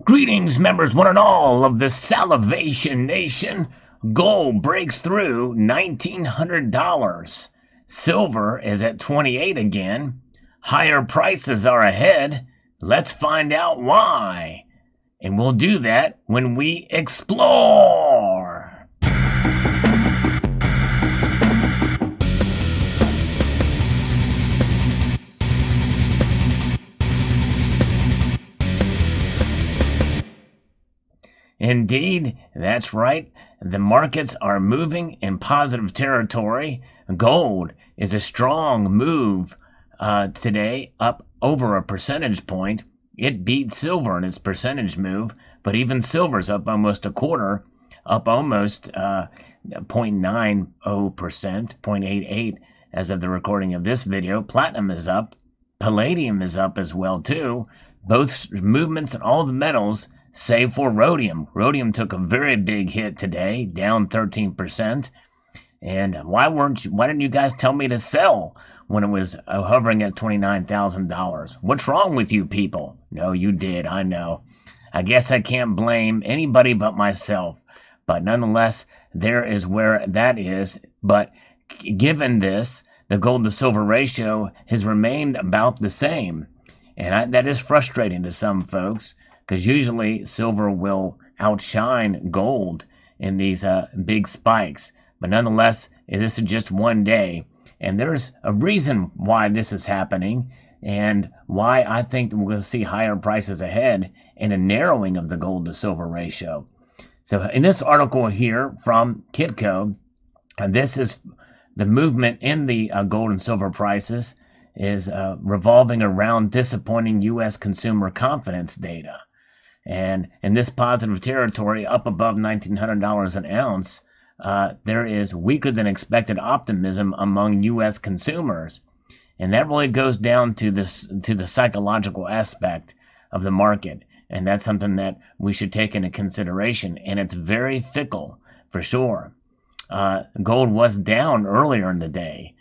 Greetings, members one and all of the Salivation Nation. Gold breaks through $1,900. Silver is at 28 again. Higher prices are ahead. Let's find out why. And we'll do that when we explore. Indeed, that's right. The markets are moving in positive territory. Gold is a strong move today, up over a percentage point. It beat silver in its percentage move, but even silver's up almost a quarter, up almost 0.90%, 0.88 as of the recording of this video. Platinum is up. Palladium is up as well, too. Both movements in all the metals, save for rhodium. Rhodium took a very big hit today, down 13%. And why didn't you guys tell me to sell when it was hovering at $29,000? What's wrong with you people? No, you did, I know. I guess I can't blame anybody but myself. But nonetheless, there is where that is. But given this, the gold to silver ratio has remained about the same. And that is frustrating to some folks, because usually silver will outshine gold in these big spikes. But nonetheless, this is just one day. And there's a reason why this is happening, and why I think we'll see higher prices ahead and a narrowing of the gold to silver ratio. So in this article here from Kitco, this is the movement in the gold and silver prices is revolving around disappointing U.S. consumer confidence data. And in this positive territory, up above $1,900 an ounce, there is weaker than expected optimism among U.S. consumers. And that really goes down to the psychological aspect of the market. And that's something that we should take into consideration. And it's very fickle, for sure. Gold was down earlier in the day.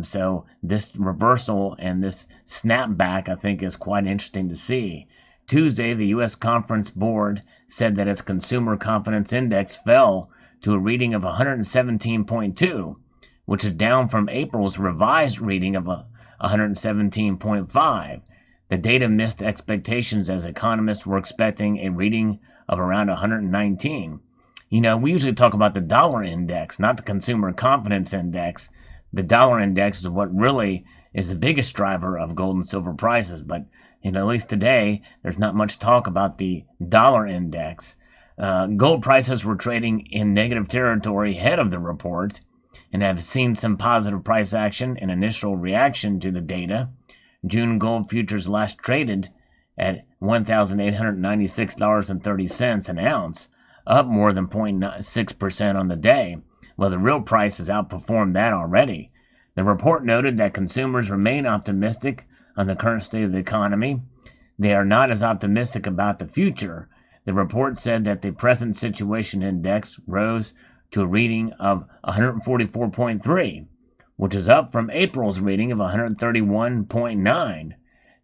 So this reversal and this snapback, I think, is quite interesting to see. Tuesday, the U.S. Conference Board said that its Consumer Confidence Index fell to a reading of 117.2, which is down from April's revised reading of 117.5. The data missed expectations as economists were expecting a reading of around 119. You know, we usually talk about the dollar index, not the Consumer Confidence Index. The dollar index is what really is the biggest driver of gold and silver prices, but at least today, there's not much talk about the dollar index. Gold prices were trading in negative territory ahead of the report and have seen some positive price action and initial reaction to the data. June gold futures last traded at $1,896.30 an ounce, up more than 0.6% on the day, while the real price has outperformed that already. The report noted that consumers remain optimistic on the current state of the economy. They are not as optimistic about the future. The report said that the present situation index rose to a reading of 144.3, which is up from April's reading of 131.9.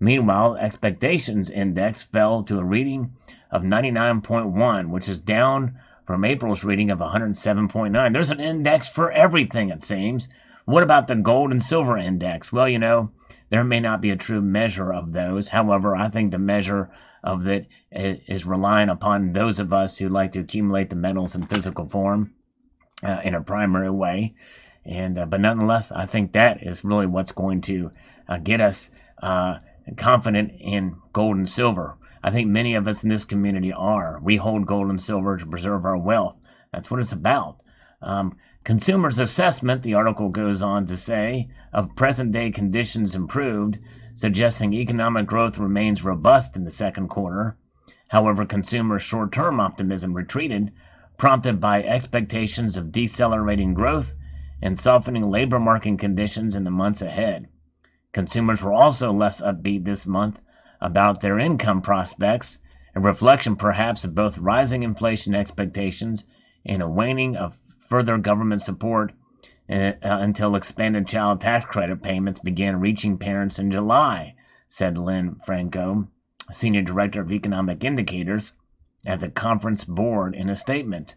Meanwhile, expectations index fell to a reading of 99.1, which is down from April's reading of 107.9. There's an index for everything, it seems. What about the gold and silver index? Well, there may not be a true measure of those. However, I think the measure of it is relying upon those of us who like to accumulate the metals in physical form in a primary way. But nonetheless, I think that is really what's going to get us confident in gold and silver. I think many of us in this community are. We hold gold and silver to preserve our wealth. That's what it's about. Consumers' assessment, the article goes on to say, of present-day conditions improved, suggesting economic growth remains robust in the second quarter. However, consumer short-term optimism retreated, prompted by expectations of decelerating growth and softening labor market conditions in the months ahead. Consumers were also less upbeat this month about their income prospects, a reflection perhaps of both rising inflation expectations and a waning of further government support until expanded child tax credit payments began reaching parents in July, said Lynn Franco, Senior Director of Economic Indicators. at the conference board in a statement.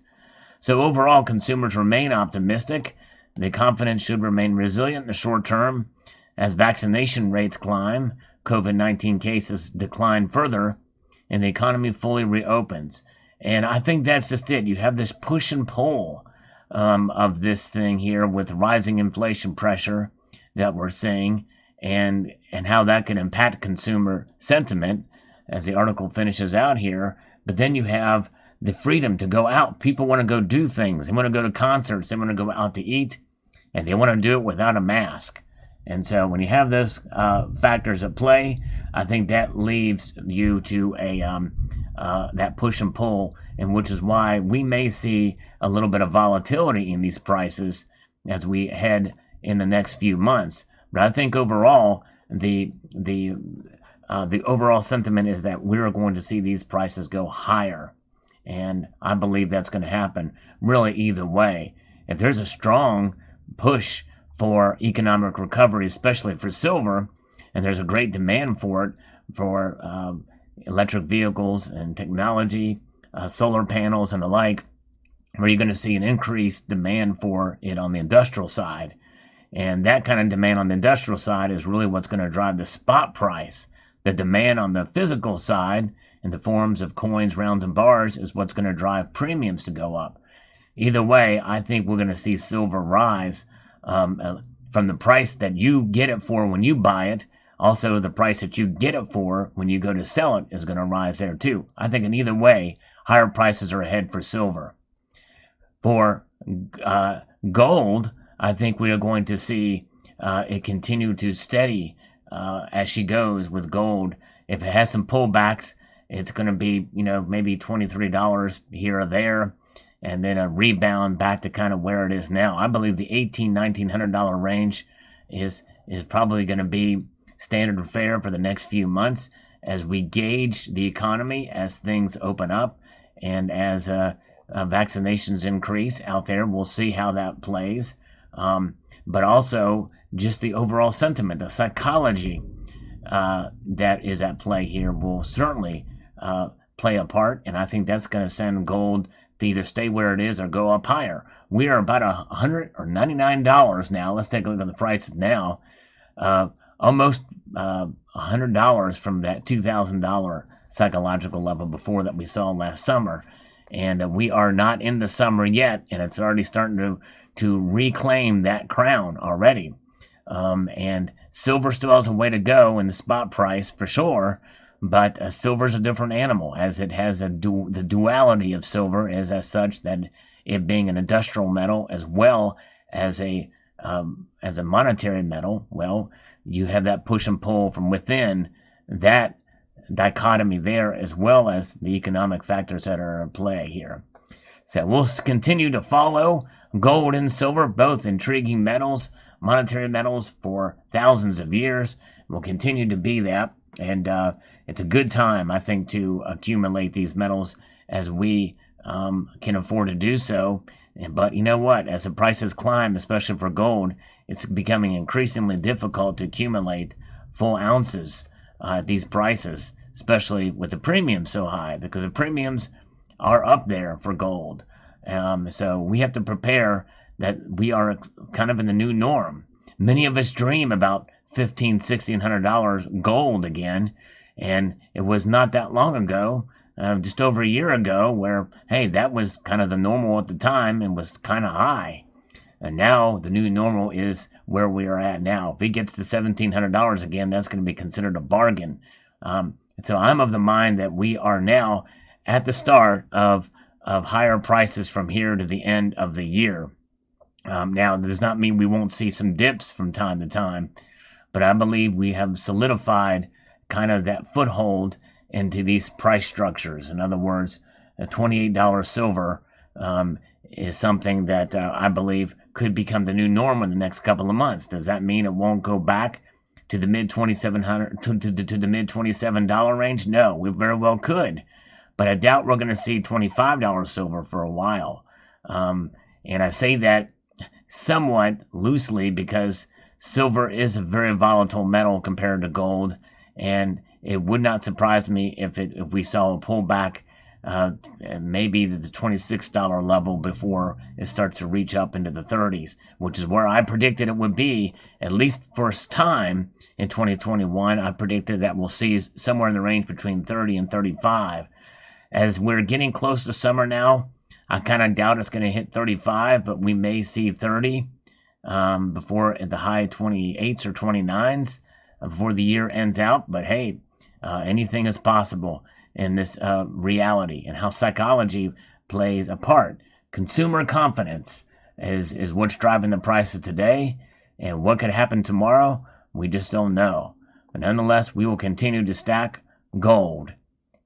So overall, consumers remain optimistic. The confidence should remain resilient in the short term. As vaccination rates climb, COVID-19 cases decline further, and the economy fully reopens. And I think that's just it. You have this push and pull of this thing here with rising inflation pressure that we're seeing, and how that can impact consumer sentiment as the article finishes out here. But then you have the freedom to go out. People want to go do things. They want to go to concerts. They want to go out to eat, and they want to do it without a mask. And so when you have those factors at play, I think that leaves you to that push and pull, and which is why we may see a little bit of volatility in these prices as we head in the next few months. But I think overall, the overall sentiment is that we're going to see these prices go higher. And I believe that's going to happen really either way. If there's a strong push for economic recovery, especially for silver, and there's a great demand for it for electric vehicles and technology, solar panels and the like, where you're going to see an increased demand for it on the industrial side. And that kind of demand on the industrial side is really what's going to drive the spot price. The demand on the physical side in the forms of coins, rounds, and bars is what's going to drive premiums to go up. Either way, I think we're going to see silver rise from the price that you get it for when you buy it. Also, the price that you get it for when you go to sell it is going to rise there too. I think in either way, higher prices are ahead for silver. For gold, I think we are going to see it continue to steady as she goes with gold. If it has some pullbacks, it's going to be, maybe $23 here or there, and then a rebound back to kind of where it is now. I believe the $1,900 range is probably going to be standard fare for the next few months as we gauge the economy, as things open up, and as vaccinations increase out there. We'll see how that plays. But also just the overall sentiment, the psychology that is at play here will certainly play a part, and I think that's going to send gold to either stay where it is or go up higher. We are about $100 or $99 now. Let's take a look at the prices now. Almost $100 from that $2,000 psychological level before that we saw last summer. And we are not in the summer yet, and it's already starting to reclaim that crown already. And silver still has a way to go in the spot price for sure, but silver's a different animal, as it has the duality of silver is as such that it being an industrial metal as well as a monetary metal. Well, you have that push and pull from within, that dichotomy there, as well as the economic factors that are at play here. So we'll continue to follow gold and silver, both intriguing metals, monetary metals, for thousands of years. Will continue to be that, and it's a good time, I think, to accumulate these metals as we can afford to do so. But you know what? As the prices climb, especially for gold, it's becoming increasingly difficult to accumulate full ounces at these prices, especially with the premiums so high, because the premiums are up there for gold. So we have to prepare that we are kind of in the new norm. Many of us dream about $1,500, $1,600 gold again, and it was not that long ago, just over a year ago, where, hey, that was kind of the normal at the time and was kind of high. And now the new normal is where we are at now. If it gets to $1,700 again, that's going to be considered a bargain. So I'm of the mind that we are now at the start of higher prices from here to the end of the year. Now, that does not mean we won't see some dips from time to time, but I believe we have solidified kind of that foothold into these price structures. In other words, a $28 silver is something that I believe could become the new norm in the next couple of months. Does that mean it won't go back to the mid $2,700 to the mid $27 range? No, we very well could, but I doubt we're going to see $25 silver for a while. And I say that somewhat loosely because silver is a very volatile metal compared to gold, and it would not surprise me if we saw a pullback maybe the $26 level before it starts to reach up into the 30s, which is where I predicted it would be, at least first time in 2021. I predicted that we'll see somewhere in the range between 30 and 35. As we're getting close to summer now, I kind of doubt it's going to hit 35, but we may see 30 before at the high 28s or 29s before the year ends out. But hey, anything is possible in this reality, and how psychology plays a part. Consumer confidence is what's driving the price of today, and what could happen tomorrow, we just don't know. But nonetheless, we will continue to stack gold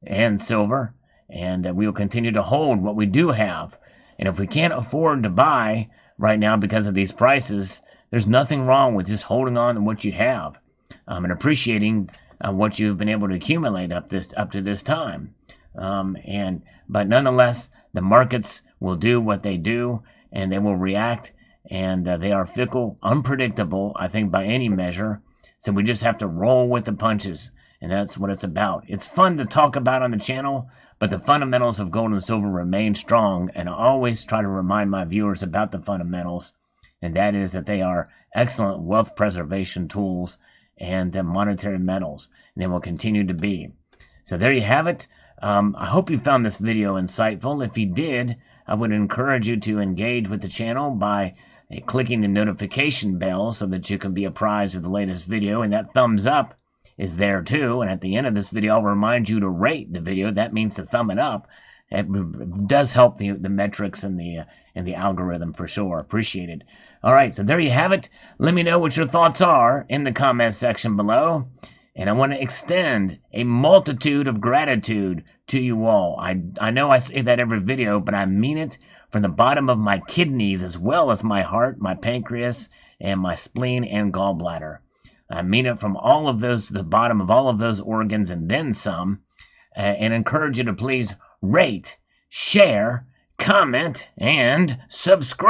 and silver, and we will continue to hold what we do have. And if we can't afford to buy right now because of these prices, there's nothing wrong with just holding on to what you have, and appreciating what you've been able to accumulate up to this time. But nonetheless, the markets will do what they do, and they will react, and they are fickle, unpredictable, I think, by any measure. So we just have to roll with the punches, and that's what it's about. It's fun to talk about on the channel, but the fundamentals of gold and silver remain strong, and I always try to remind my viewers about the fundamentals, and that is that they are excellent wealth preservation tools and monetary metals, and they will continue to be. So there you have it. I hope you found this video insightful. If you did, I would encourage you to engage with the channel by clicking the notification bell so that you can be apprised of the latest video, and that thumbs up is there too. And at the end of this video, I'll remind you to rate the video. That means to thumb it up. It does help the metrics and the algorithm for sure. Appreciate it. All right, so there you have it. Let me know what your thoughts are in the comment section below. And I want to extend a multitude of gratitude to you all. I know I say that every video, but I mean it from the bottom of my kidneys, as well as my heart, my pancreas, and my spleen and gallbladder. I mean it from all of those, the bottom of all of those organs and then some. And encourage you to please rate, share, comment, and subscribe.